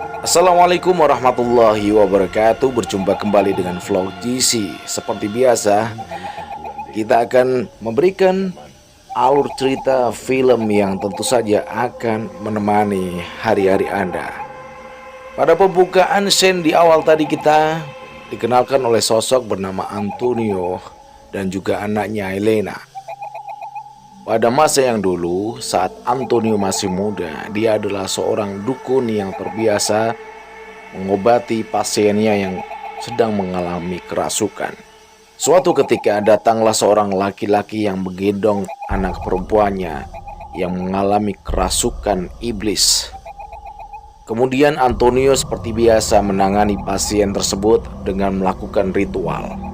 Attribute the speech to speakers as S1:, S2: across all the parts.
S1: Assalamualaikum warahmatullahi wabarakatuh. Berjumpa kembali dengan vlog GC. Seperti biasa, kita akan memberikan alur cerita film yang tentu saja akan menemani hari-hari Anda. Pada pembukaan scene di awal tadi, kita dikenalkan oleh sosok bernama Antonio dan juga anaknya Elena. Pada masa yang dulu, saat Antonio masih muda, dia adalah seorang dukun yang terbiasa mengobati pasiennya yang sedang mengalami kerasukan. Suatu ketika datanglah seorang laki-laki yang menggendong anak perempuannya yang mengalami kerasukan iblis. Kemudian Antonio seperti biasa menangani pasien tersebut dengan melakukan ritual.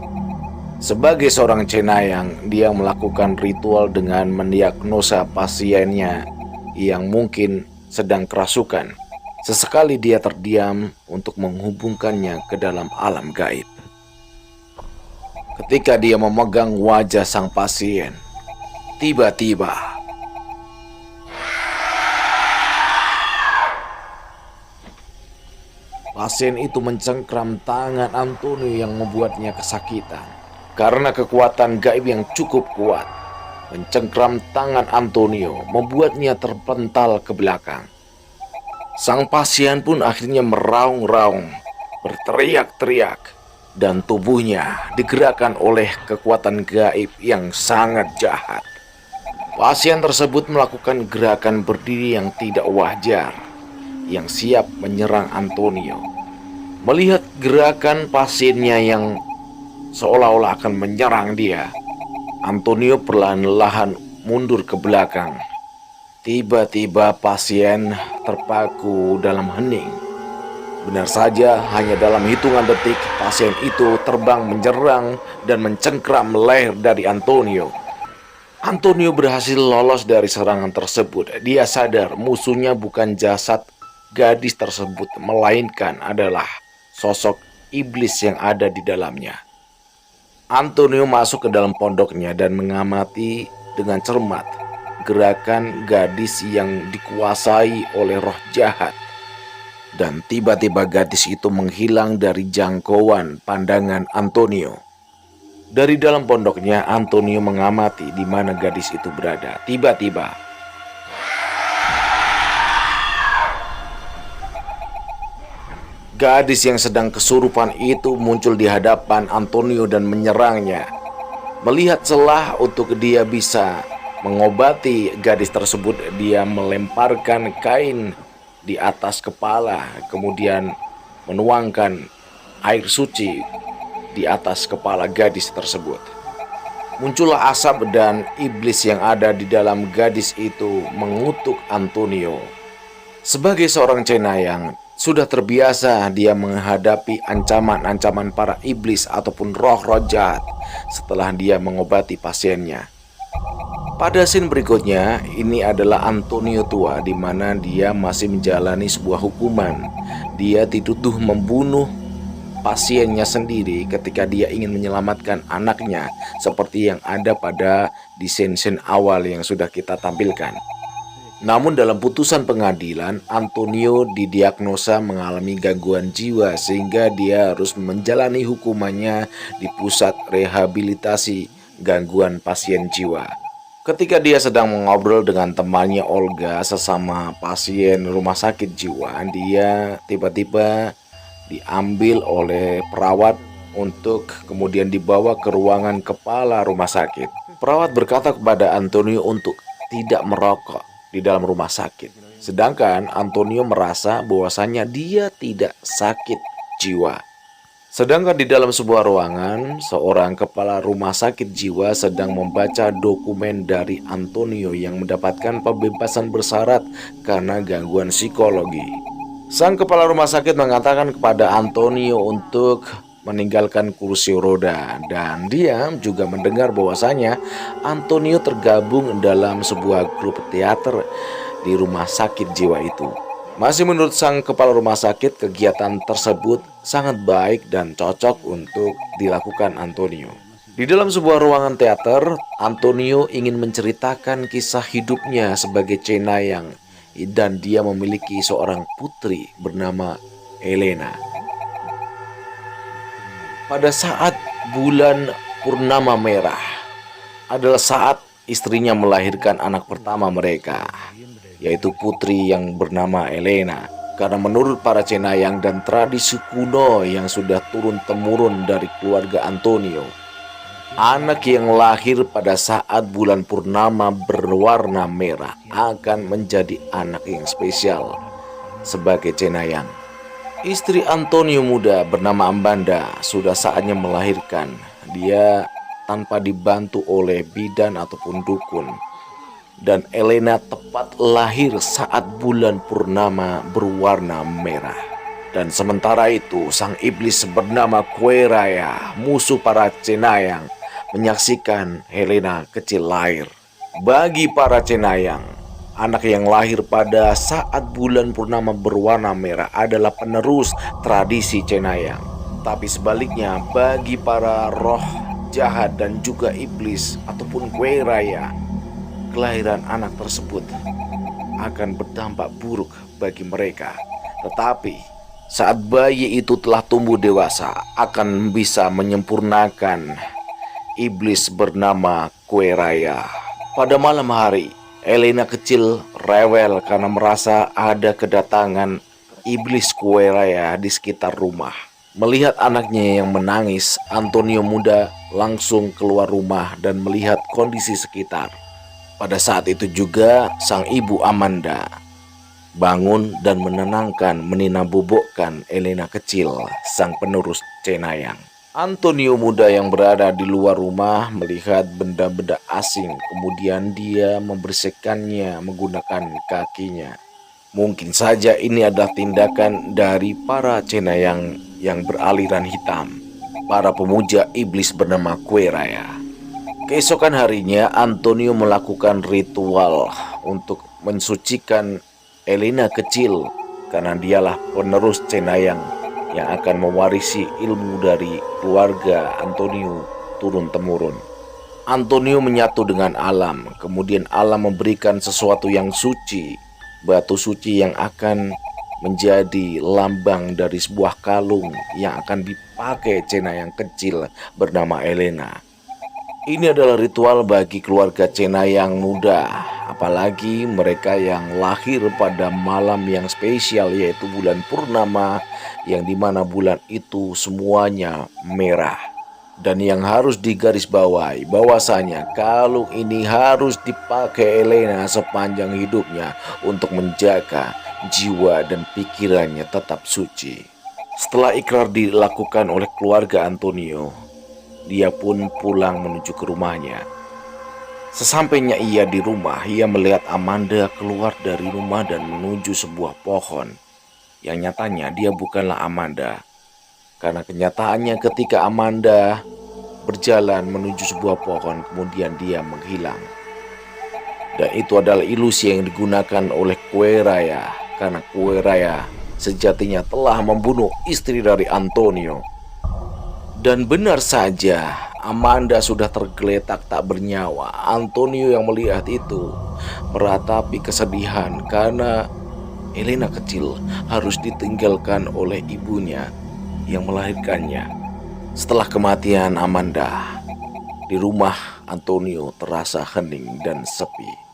S1: Sebagai seorang cenayang, dia melakukan ritual dengan mendiagnosa pasiennya yang mungkin sedang kerasukan. Sesekali dia terdiam untuk menghubungkannya ke dalam alam gaib. Ketika dia memegang wajah sang pasien, tiba-tiba pasien itu mencengkram tangan Antonio yang membuatnya kesakitan. Karena kekuatan gaib yang cukup kuat, mencengkram tangan Antonio membuatnya terpental ke belakang. Sang pasien pun akhirnya meraung-raung, berteriak-teriak, dan tubuhnya digerakkan oleh kekuatan gaib yang sangat jahat. Pasien tersebut melakukan gerakan berdiri yang tidak wajar, yang siap menyerang Antonio. Melihat gerakan pasiennya yang seolah-olah akan menyerang dia, Antonio perlahan-lahan mundur ke belakang. Tiba-tiba pasien terpaku dalam hening. Benar saja, hanya dalam hitungan detik pasien itu terbang menyerang dan mencengkram leher dari Antonio. Antonio berhasil lolos dari serangan tersebut. Dia sadar musuhnya bukan jasad gadis tersebut, melainkan adalah sosok iblis yang ada di dalamnya. Antonio masuk ke dalam pondoknya dan mengamati dengan cermat gerakan gadis yang dikuasai oleh roh jahat. Dan tiba-tiba gadis itu menghilang dari jangkauan pandangan Antonio. Dari dalam pondoknya, Antonio mengamati di mana gadis itu berada. Tiba-tiba gadis yang sedang kesurupan itu muncul di hadapan Antonio dan menyerangnya. Melihat celah untuk dia bisa mengobati gadis tersebut, dia melemparkan kain di atas kepala, kemudian menuangkan air suci di atas kepala gadis tersebut. Muncullah asap dan iblis yang ada di dalam gadis itu mengutuk Antonio. Sebagai seorang cenayang, sudah terbiasa dia menghadapi ancaman-ancaman para iblis ataupun roh-roh jahat setelah dia mengobati pasiennya. Pada scene berikutnya, ini adalah Antonio tua di mana dia masih menjalani sebuah hukuman. Dia dituduh membunuh pasiennya sendiri ketika dia ingin menyelamatkan anaknya, seperti yang ada pada di scene-scene awal yang sudah kita tampilkan. Namun dalam putusan pengadilan, Antonio didiagnosa mengalami gangguan jiwa sehingga dia harus menjalani hukumannya di pusat rehabilitasi gangguan pasien jiwa. Ketika dia sedang mengobrol dengan temannya Olga, sesama pasien rumah sakit jiwa, dia tiba-tiba diambil oleh perawat untuk kemudian dibawa ke ruangan kepala rumah sakit. Perawat berkata kepada Antonio untuk tidak merokok di dalam rumah sakit. Sedangkan Antonio merasa bahwasanya dia tidak sakit jiwa. Sedangkan di dalam sebuah ruangan, seorang kepala rumah sakit jiwa sedang membaca dokumen dari Antonio yang mendapatkan pembebasan bersyarat karena gangguan psikologi. Sang kepala rumah sakit mengatakan kepada Antonio untuk meninggalkan kursi roda, dan dia juga mendengar bahwasanya Antonio tergabung dalam sebuah grup teater di rumah sakit jiwa itu. Masih menurut sang kepala rumah sakit, kegiatan tersebut sangat baik dan cocok untuk dilakukan Antonio. Di dalam sebuah ruangan teater, Antonio ingin menceritakan kisah hidupnya sebagai cenayang dan dia memiliki seorang putri bernama Elena. Pada saat bulan purnama merah adalah saat istrinya melahirkan anak pertama mereka, yaitu putri yang bernama Elena. Karena menurut para cenayang dan tradisi kuno yang sudah turun-temurun dari keluarga Antonio, anak yang lahir pada saat bulan purnama berwarna merah akan menjadi anak yang spesial. Sebagai cenayang, istri Antonio muda bernama Amanda sudah saatnya melahirkan. Dia tanpa dibantu oleh bidan ataupun dukun. Dan Elena tepat lahir saat bulan purnama berwarna merah. Dan sementara itu, sang iblis bernama Queraya, musuh para cenayang, menyaksikan Helena kecil lahir. Bagi para cenayang, anak yang lahir pada saat bulan purnama berwarna merah adalah penerus tradisi cenayang. Tapi sebaliknya, bagi para roh jahat dan juga iblis ataupun Queraya, kelahiran anak tersebut akan berdampak buruk bagi mereka. Tetapi saat bayi itu telah tumbuh dewasa, akan bisa menyempurnakan iblis bernama Queraya. Pada malam hari, Elena kecil rewel karena merasa ada kedatangan iblis Queraya di sekitar rumah. Melihat anaknya yang menangis, Antonio muda langsung keluar rumah dan melihat kondisi sekitar. Pada saat itu juga sang ibu Amanda bangun dan menenangkan, meninabobokan Elena kecil, sang penerus cenayang. Antonio muda yang berada di luar rumah melihat benda-benda asing, kemudian dia membersihkannya menggunakan kakinya. Mungkin saja ini adalah tindakan dari para cenayang yang beraliran hitam, para pemuja iblis bernama Queraya. Keesokan harinya, Antonio melakukan ritual untuk mensucikan Elena kecil karena dialah penerus cenayang yang akan mewarisi ilmu dari keluarga Antonio turun-temurun. Antonio menyatu dengan alam, kemudian alam memberikan sesuatu yang suci, batu suci yang akan menjadi lambang dari sebuah kalung yang akan dipakai cenayang kecil bernama Elena. Ini adalah ritual bagi keluarga cenayang muda, apalagi mereka yang lahir pada malam yang spesial, yaitu bulan purnama, yang dimana bulan itu semuanya merah. Dan yang harus digarisbawahi bahwasanya kalung ini harus dipakai Elena sepanjang hidupnya untuk menjaga jiwa dan pikirannya tetap suci. Setelah ikrar dilakukan oleh keluarga Antonio, dia pun pulang menuju ke rumahnya. Sesampainya ia di rumah, ia melihat Amanda keluar dari rumah dan menuju sebuah pohon. Yang nyatanya dia bukanlah Amanda. Karena kenyataannya ketika Amanda berjalan menuju sebuah pohon, kemudian dia menghilang. Dan itu adalah ilusi yang digunakan oleh Queraya, karena Queraya sejatinya telah membunuh istri dari Antonio. Dan benar saja, Amanda sudah tergeletak tak bernyawa. Antonio yang melihat itu meratapi kesedihan karena Elena kecil harus ditinggalkan oleh ibunya yang melahirkannya. Setelah kematian Amanda, di rumah Antonio terasa hening dan sepi.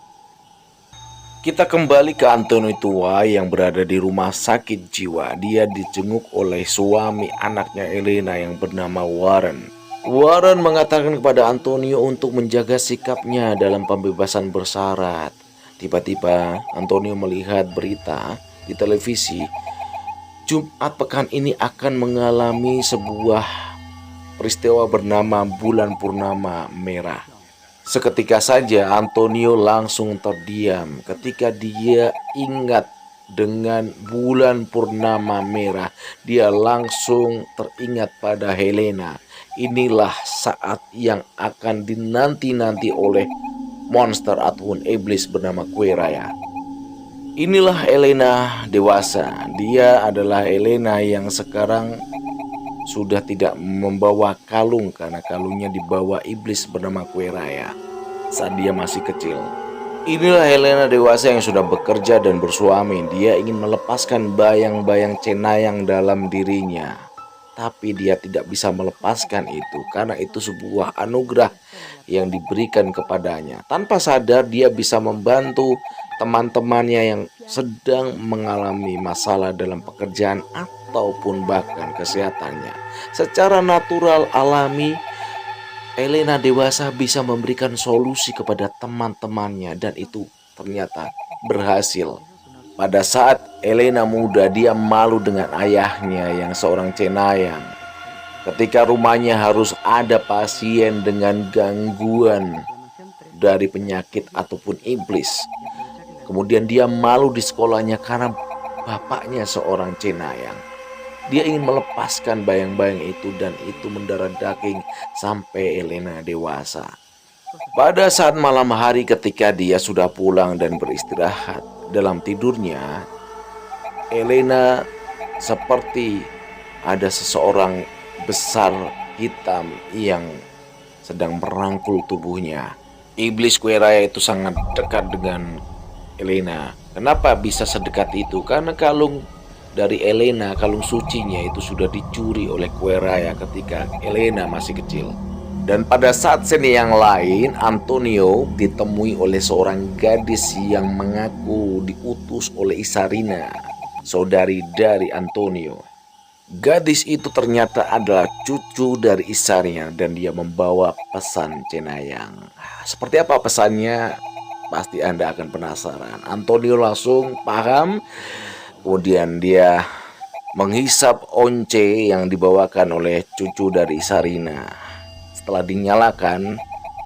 S1: Kita kembali ke Antonio tua yang berada di rumah sakit jiwa. Dia dijenguk oleh suami anaknya Elena yang bernama Warren. Warren mengatakan kepada Antonio untuk menjaga sikapnya dalam pembebasan bersyarat. Tiba-tiba Antonio melihat berita di televisi. Jumat pekan ini akan mengalami sebuah peristiwa bernama bulan purnama merah. Seketika saja Antonio langsung terdiam ketika dia ingat dengan bulan purnama merah. Dia langsung teringat pada Helena. Inilah saat yang akan dinanti-nanti oleh monster ataupun iblis bernama Queraya. Inilah Helena dewasa. Dia adalah Helena yang sekarang sudah tidak membawa kalung karena kalungnya dibawa iblis bernama Queraya saat dia masih kecil. Inilah Helena dewasa yang sudah bekerja dan bersuami. Dia ingin melepaskan bayang-bayang cenayang dalam dirinya. Tapi dia tidak bisa melepaskan itu karena itu sebuah anugerah yang diberikan kepadanya. Tanpa sadar dia bisa membantu teman-temannya yang sedang mengalami masalah dalam pekerjaan ataupun bahkan kesehatannya. Secara natural alami, Elena dewasa bisa memberikan solusi kepada teman-temannya dan itu ternyata berhasil. Pada saat Elena muda, dia malu dengan ayahnya yang seorang cenayang. Ketika rumahnya harus ada pasien dengan gangguan dari penyakit ataupun iblis. Kemudian dia malu di sekolahnya karena bapaknya seorang cenayang. Dia ingin melepaskan bayang-bayang itu dan itu mendarah daging sampai Elena dewasa. Pada saat malam hari ketika dia sudah pulang dan beristirahat dalam tidurnya, Elena seperti ada seseorang besar hitam yang sedang merangkul tubuhnya. Iblis kue raya itu sangat dekat dengan Elena. Kenapa bisa sedekat itu? Karena kalung dari Elena, kalung sucinya itu sudah dicuri oleh kue raya ketika Elena masih kecil. Dan pada saat scene yang lain, Antonio ditemui oleh seorang gadis yang mengaku diutus oleh Isarina, saudari dari Antonio. Gadis itu ternyata adalah cucu dari Isarina dan dia membawa pesan cenayang. Seperti apa pesannya? Pasti Anda akan penasaran. Antonio langsung paham. Kemudian dia menghisap once yang dibawakan oleh cucu dari Sarina. Setelah dinyalakan,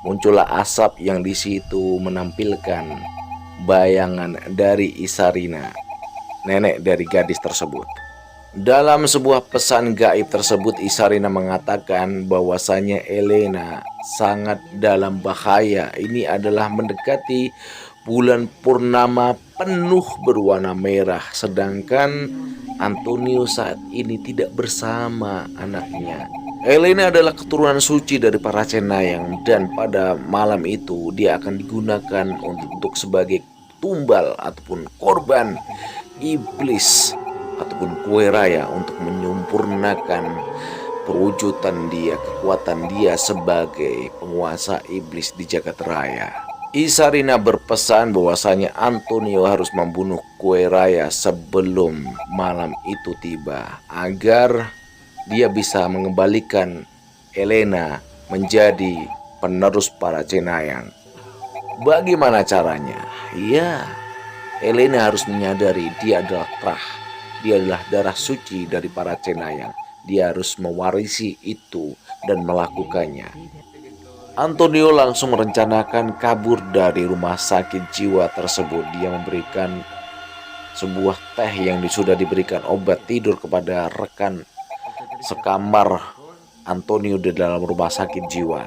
S1: muncullah asap yang di situ menampilkan bayangan dari Isarina, nenek dari gadis tersebut. Dalam sebuah pesan gaib tersebut, Isarina mengatakan bahwasanya Elena sangat dalam bahaya. Ini adalah mendekati bulan purnama penuh berwarna merah, sedangkan Antonio saat ini tidak bersama anaknya. Elena adalah keturunan suci dari para cenayang dan pada malam itu dia akan digunakan untuk sebagai tumbal ataupun korban iblis ataupun kue raya untuk menyempurnakan perwujudan dia, kekuatan dia sebagai penguasa iblis di jagat raya. Isarina berpesan bahwasanya Antonio harus membunuh kue raya sebelum malam itu tiba agar dia bisa mengembalikan Elena menjadi penerus para cenayang. Bagaimana caranya? Ya, Elena harus menyadari dia adalah Trah. Dia adalah darah suci dari para cenayang. Dia harus mewarisi itu dan melakukannya. Antonio langsung merencanakan kabur dari rumah sakit jiwa tersebut. Dia memberikan sebuah teh yang sudah diberikan obat tidur kepada rekan sekamar Antonio di dalam rumah sakit jiwa.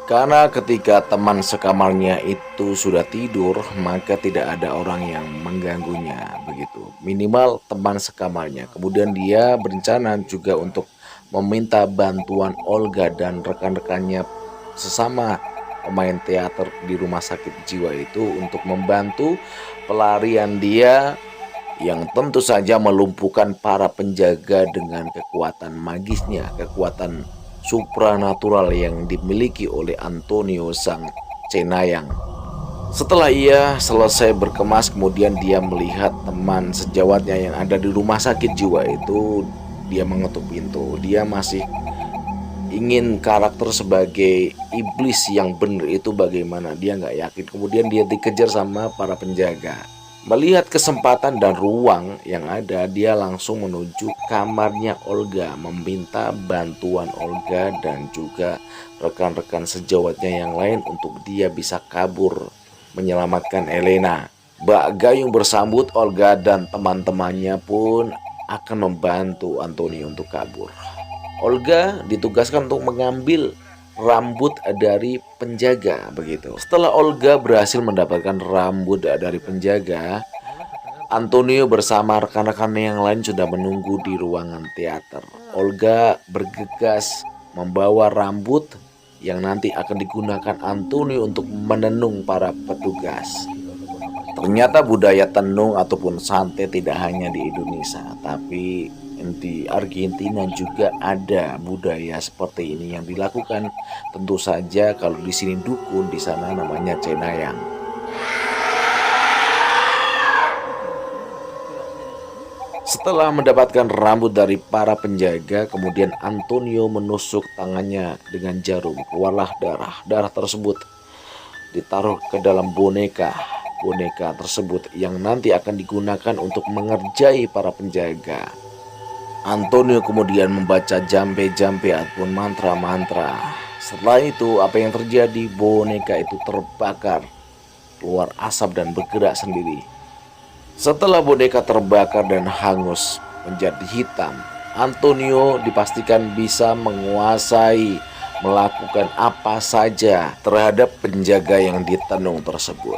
S1: Karena ketika teman sekamarnya itu sudah tidur, maka tidak ada orang yang mengganggunya begitu. Minimal teman sekamarnya. Kemudian dia berencana juga untuk meminta bantuan Olga dan rekan-rekannya sesama pemain teater di rumah sakit jiwa itu untuk membantu pelarian dia yang tentu saja melumpuhkan para penjaga dengan kekuatan magisnya, kekuatan supranatural yang dimiliki oleh Antonio sang cenayang. Setelah ia selesai berkemas, kemudian dia melihat teman sejawatnya yang ada di rumah sakit jiwa itu. Dia mengetuk pintu. Dia masih ingin karakter sebagai iblis yang benar itu bagaimana. Dia nggak yakin. Kemudian dia dikejar sama para penjaga. Melihat kesempatan dan ruang yang ada, dia langsung menuju kamarnya Olga, meminta bantuan Olga dan juga rekan-rekan sejawatnya yang lain untuk dia bisa kabur menyelamatkan Elena. Mbak Gayung bersambut Olga dan teman-temannya pun akan membantu Antonio untuk kabur. Olga ditugaskan untuk mengambil rambut dari penjaga begitu. Setelah Olga berhasil mendapatkan rambut dari penjaga, Antonio bersama rekan-rekannya yang lain sudah menunggu di ruangan teater. Olga bergegas membawa rambut yang nanti akan digunakan Antonio untuk menenung para petugas. Ternyata budaya tenung ataupun santet tidak hanya di Indonesia, tapi di Argentina juga ada budaya seperti ini yang dilakukan. Tentu saja kalau di sini dukun, di sana namanya cenayang. Setelah mendapatkan rambut dari para penjaga, kemudian Antonio menusuk tangannya dengan jarum. Keluarlah darah. Darah tersebut ditaruh ke dalam boneka. Boneka tersebut yang nanti akan digunakan untuk mengerjai para penjaga. Antonio kemudian membaca jampe-jampe ataupun mantra-mantra. Setelah itu, apa yang terjadi? Boneka itu terbakar, keluar asap dan bergerak sendiri. Setelah boneka terbakar dan hangus menjadi hitam, Antonio dipastikan bisa menguasai, melakukan apa saja terhadap penjaga yang ditenung tersebut.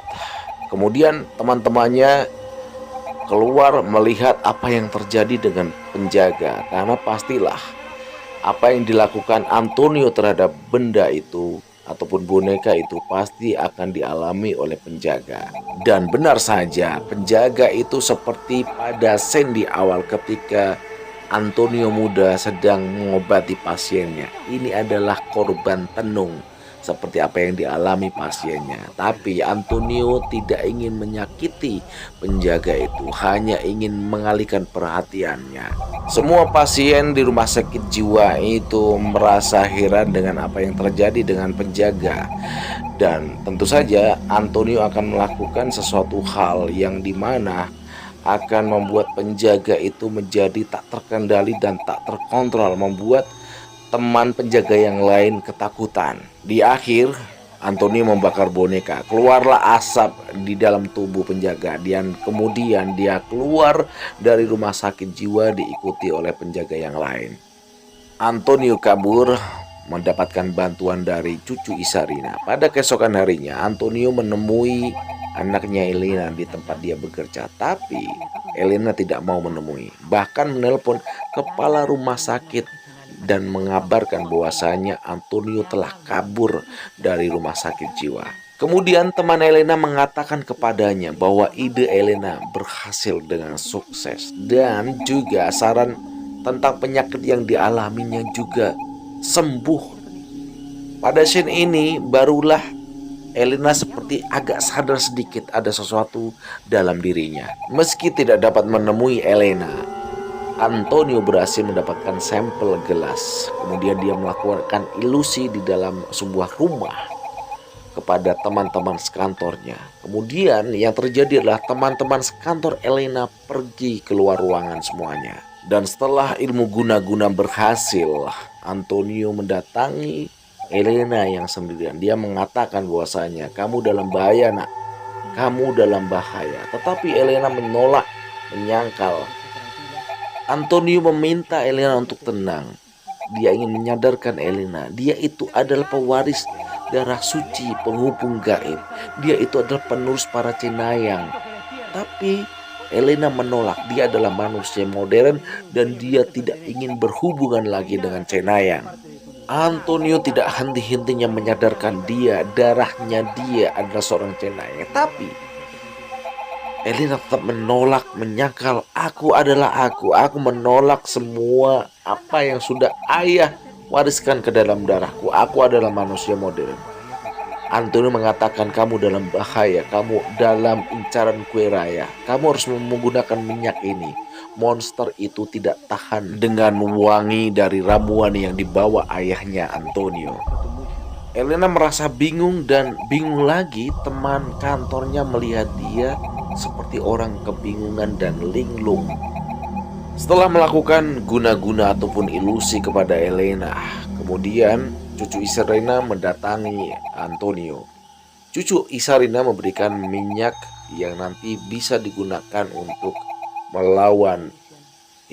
S1: Kemudian teman-temannya keluar melihat apa yang terjadi dengan penjaga, karena pastilah apa yang dilakukan Antonio terhadap benda itu ataupun boneka itu pasti akan dialami oleh penjaga. Dan benar saja, penjaga itu seperti pada scene di awal ketika Antonio muda sedang mengobati pasiennya. Ini adalah korban tenung seperti apa yang dialami pasiennya. Tapi Antonio tidak ingin menyakiti penjaga itu, hanya ingin mengalihkan perhatiannya. Semua pasien di rumah sakit jiwa itu merasa heran dengan apa yang terjadi dengan penjaga. Dan tentu saja Antonio akan melakukan sesuatu hal yang dimana akan membuat penjaga itu menjadi tak terkendali dan tak terkontrol, membuat teman penjaga yang lain ketakutan. Di akhir, Antonio membakar boneka. Keluarlah asap di dalam tubuh penjaga. Dan kemudian dia keluar dari rumah sakit jiwa diikuti oleh penjaga yang lain. Antonio kabur mendapatkan bantuan dari cucu Isarina. Pada keesokan harinya, Antonio menemui anaknya Elena di tempat dia bekerja. Tapi Elena tidak mau menemui. Bahkan menelpon kepala rumah sakit dan mengabarkan bahwasanya Antonio telah kabur dari rumah sakit jiwa. Kemudian teman Elena mengatakan kepadanya bahwa ide Elena berhasil dengan sukses, dan juga saran tentang penyakit yang dialaminya juga sembuh. Pada scene ini barulah Elena seperti agak sadar sedikit ada sesuatu dalam dirinya. Meski tidak dapat menemui Elena, Antonio berhasil mendapatkan sampel gelas. Kemudian dia melakukan ilusi di dalam sebuah rumah kepada teman-teman sekantornya. Kemudian yang terjadi adalah teman-teman sekantor Elena pergi keluar ruangan semuanya. Dan setelah ilmu guna-guna berhasil, Antonio mendatangi Elena yang sendirian. Dia mengatakan bahwasanya, "Kamu dalam bahaya, nak. Kamu dalam bahaya." Tetapi Elena menolak, menyangkal. Antonio meminta Elena untuk tenang. Dia ingin menyadarkan Elena, dia itu adalah pewaris darah suci, penghubung gaib. Dia itu adalah penerus para cenayang. Tapi Elena menolak. Dia adalah manusia modern dan dia tidak ingin berhubungan lagi dengan cenayang. Antonio tidak henti-hentinya menyadarkan dia, darahnya dia adalah seorang cenayang. Tapi Elena tetap menolak, menyangkal, "Aku adalah aku menolak semua apa yang sudah ayah wariskan ke dalam darahku. Aku adalah manusia modern." Antonio mengatakan, "Kamu dalam bahaya, kamu dalam incaran kue raya. Kamu harus menggunakan minyak ini. Monster itu tidak tahan dengan wangi dari ramuan yang dibawa ayahnya Antonio." Elena merasa bingung dan bingung lagi. Teman kantornya melihat dia seperti orang kebingungan dan linglung. Setelah melakukan guna-guna ataupun ilusi kepada Elena, kemudian cucu Isarina mendatangi Antonio. Cucu Isarina memberikan minyak yang nanti bisa digunakan untuk melawan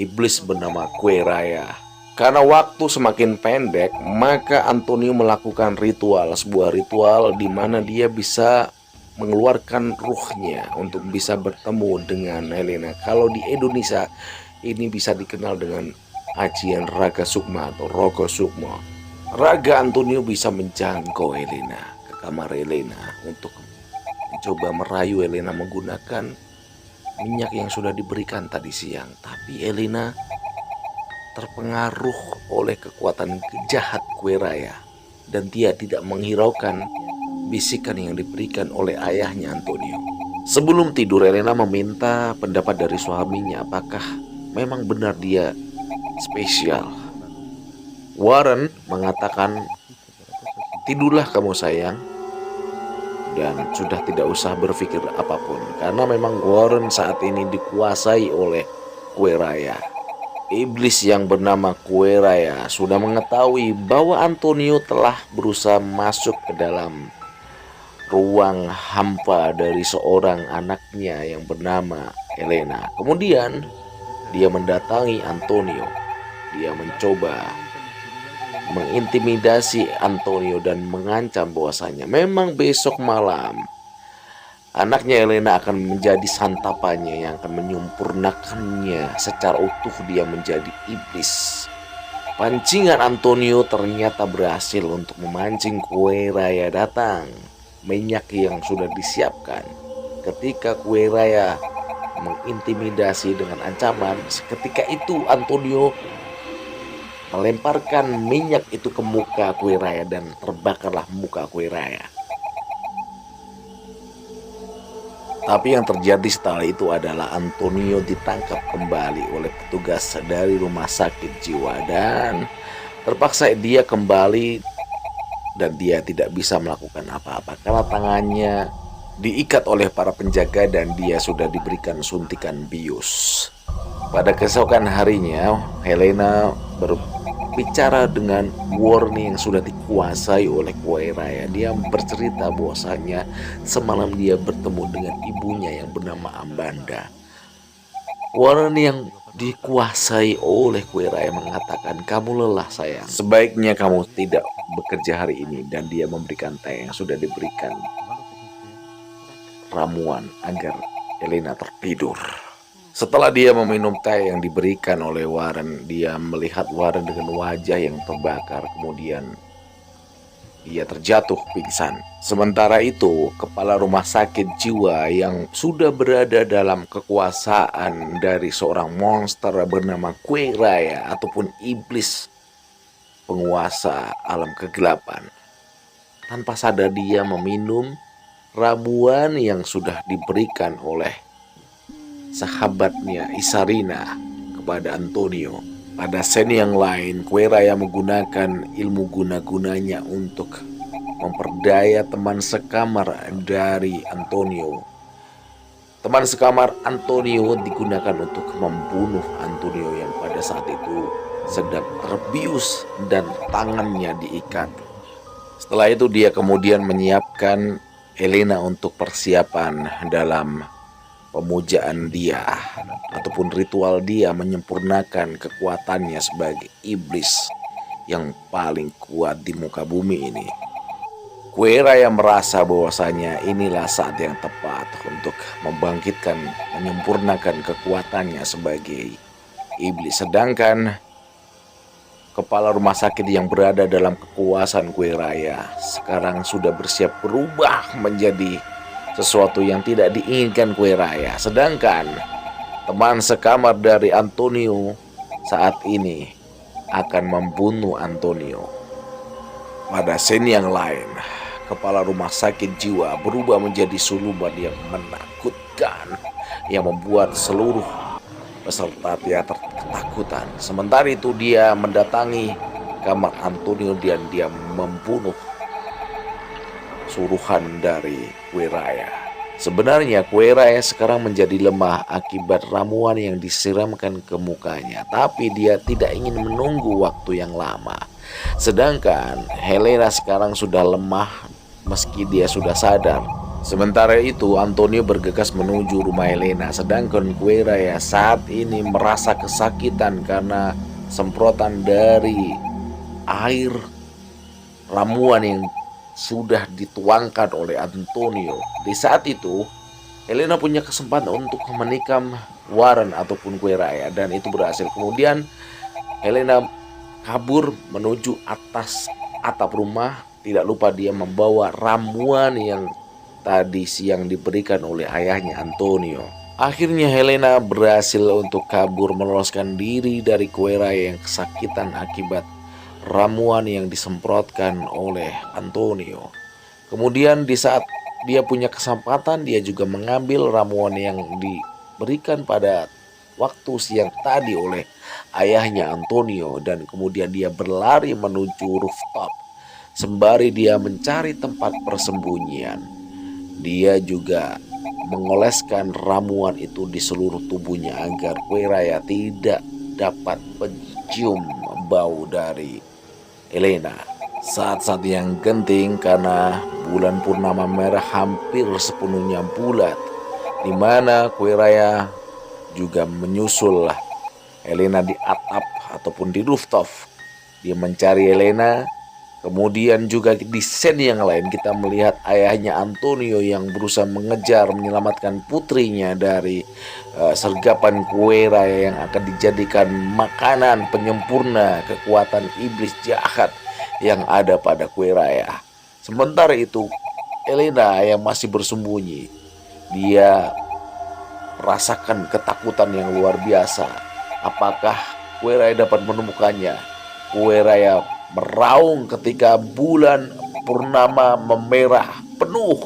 S1: iblis bernama Kue Raya. Karena waktu semakin pendek, maka Antonio melakukan ritual, sebuah ritual di mana dia bisa mengeluarkan ruhnya untuk bisa bertemu dengan Elena. Kalau di Indonesia ini bisa dikenal dengan ajian Raga Sukma atau Rogo Sukmo. Raga Antonio bisa menjangkau Helena ke kamar Helena untuk mencoba merayu Helena menggunakan minyak yang sudah diberikan tadi siang. Tapi Helena terpengaruh oleh kekuatan jahat kue raya dan dia tidak menghiraukan bisikan yang diberikan oleh ayahnya Antonio. Sebelum tidur, Helena meminta pendapat dari suaminya apakah memang benar dia spesial. Warren mengatakan, "Tidurlah kamu sayang," dan sudah tidak usah berpikir apapun karena memang Warren saat ini dikuasai oleh kue raya. Iblis yang bernama kue raya sudah mengetahui bahwa Antonio telah berusaha masuk ke dalam ruang hampa dari seorang anaknya yang bernama Helena. Kemudian dia mendatangi Antonio. Dia mencoba mengintimidasi Antonio dan mengancam bahwasanya memang besok malam anaknya Helena akan menjadi santapannya yang akan menyempurnakannya secara utuh dia menjadi iblis. Pancingan Antonio ternyata berhasil untuk memancing kue raya datang. Minyak yang sudah disiapkan. Ketika kue raya mengintimidasi dengan ancaman, seketika itu Antonio melemparkan minyak itu ke muka kue raya dan terbakarlah muka kue raya. Tapi yang terjadi setelah itu adalah Antonio ditangkap kembali oleh petugas dari rumah sakit jiwa dan terpaksa dia kembali dan dia tidak bisa melakukan apa-apa karena tangannya diikat oleh para penjaga dan dia sudah diberikan suntikan bius. Pada keesokan harinya, Helena berbicara dengan Warren yang sudah dikuasai oleh kue raya. Dia bercerita bahwasanya semalam dia bertemu dengan ibunya yang bernama Amanda. Warren yang dikuasai oleh kue raya mengatakan, "Kamu lelah sayang, sebaiknya kamu tidak bekerja hari ini." Dan dia memberikan teh yang sudah diberikan ramuan agar Helena tertidur. Setelah dia meminum teh yang diberikan oleh Warren, dia melihat Warren dengan wajah yang terbakar. Kemudian dia terjatuh pingsan. Sementara itu, kepala rumah sakit jiwa yang sudah berada dalam kekuasaan dari seorang monster bernama Kue Raya ataupun iblis penguasa alam kegelapan. Tanpa sadar dia meminum ramuan yang sudah diberikan oleh sahabatnya Isarina kepada Antonio. Pada scene yang lain, Kue Raya menggunakan ilmu guna-gunanya untuk memperdaya teman sekamar dari Antonio. Teman sekamar Antonio digunakan untuk membunuh Antonio yang pada saat itu sedang terbius dan tangannya diikat. Setelah itu dia kemudian menyiapkan Helena untuk persiapan dalam pemujaan dia ataupun ritual dia menyempurnakan kekuatannya sebagai iblis yang paling kuat di muka bumi ini. Kue Raya merasa bahwasanya inilah saat yang tepat untuk membangkitkan, menyempurnakan kekuatannya sebagai iblis. Sedangkan kepala rumah sakit yang berada dalam kekuasaan Kue Raya sekarang sudah bersiap berubah menjadi sesuatu yang tidak diinginkan Kue Raya. Sedangkan teman sekamar dari Antonio saat ini akan membunuh Antonio. Pada scene yang lain, kepala rumah sakit jiwa berubah menjadi siluman yang menakutkan yang membuat seluruh peserta teater ketakutan. Sementara itu dia mendatangi kamar Antonio dan dia membunuh suruhan dari Kue Raya. Sebenarnya Kue Raya sekarang menjadi lemah akibat ramuan yang disiramkan ke mukanya, tapi dia tidak ingin menunggu waktu yang lama. Sedangkan Helena sekarang sudah lemah meski dia sudah sadar. Sementara itu Antonio bergegas menuju rumah Helena, sedangkan Kue Raya saat ini merasa kesakitan karena semprotan dari air ramuan yang sudah dituangkan oleh Antonio. Di saat itu Helena punya kesempatan untuk menikam Warren ataupun Kue Raya dan itu berhasil. Kemudian Helena kabur menuju atas atap rumah. Tidak lupa dia membawa ramuan yang tadi siang diberikan oleh ayahnya Antonio. Akhirnya Helena berhasil untuk kabur meloloskan diri dari kue raya yang kesakitan akibat ramuan yang disemprotkan oleh Antonio. Kemudian di saat dia punya kesempatan, dia juga mengambil ramuan yang diberikan pada waktu siang tadi oleh ayahnya Antonio, dan kemudian dia berlari menuju rooftop. Sembari dia mencari tempat persembunyian, dia juga mengoleskan ramuan itu di seluruh tubuhnya agar kue raya tidak dapat mencium bau dari Helena. Saat-saat yang genting karena bulan purnama merah hampir sepenuhnya bulat, di mana kue raya juga menyusul Helena di atap ataupun di rooftop. Dia mencari Helena. Kemudian juga di scene yang lain kita melihat ayahnya Antonio yang berusaha mengejar menyelamatkan putrinya dari sergapan kue raya yang akan dijadikan makanan penyempurna kekuatan iblis jahat yang ada pada kue raya. Sementara itu Helena yang masih bersembunyi, dia merasakan ketakutan yang luar biasa. Apakah kue raya dapat menemukannya? Kue raya meraung ketika bulan purnama memerah penuh.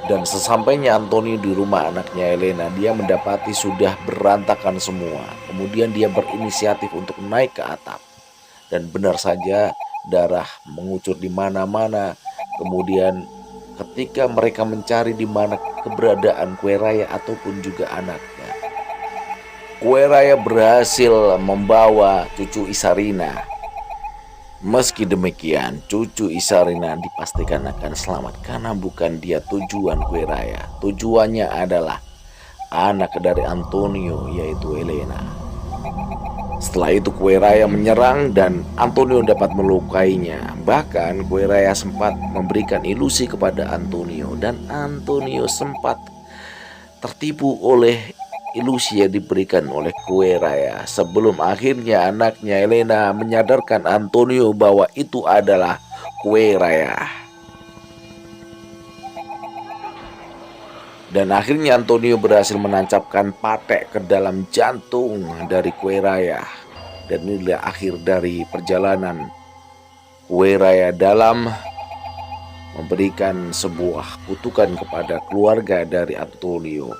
S1: Dan sesampainya Antonio di rumah anaknya Helena, dia mendapati sudah berantakan semua. Kemudian dia berinisiatif untuk naik ke atap. Dan benar saja darah mengucur di mana-mana. Kemudian ketika mereka mencari di mana keberadaan kue raya ataupun juga anaknya, kue raya berhasil membawa cucu Isarina. Meski demikian, cucu Isarina dipastikan akan selamat karena bukan dia tujuan kue raya. Tujuannya adalah anak dari Antonio, yaitu Helena. Setelah itu kue raya menyerang dan Antonio dapat melukainya. Bahkan kue raya sempat memberikan ilusi kepada Antonio dan Antonio sempat tertipu oleh ilusi yang diberikan oleh kue raya, sebelum akhirnya anaknya Helena menyadarkan Antonio bahwa itu adalah kue raya. Dan akhirnya Antonio berhasil menancapkan patek ke dalam jantung dari kue raya. Dan inilah akhir dari perjalanan kue raya dalam memberikan sebuah kutukan kepada keluarga dari Antonio.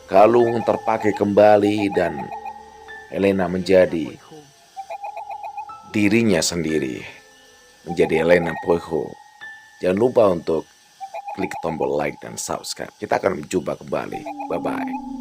S1: Kalung terpakai kembali dan Helena menjadi dirinya sendiri, menjadi Helena Poirot. Jangan lupa untuk klik tombol like dan subscribe. Kita akan berjumpa kembali. Bye-bye.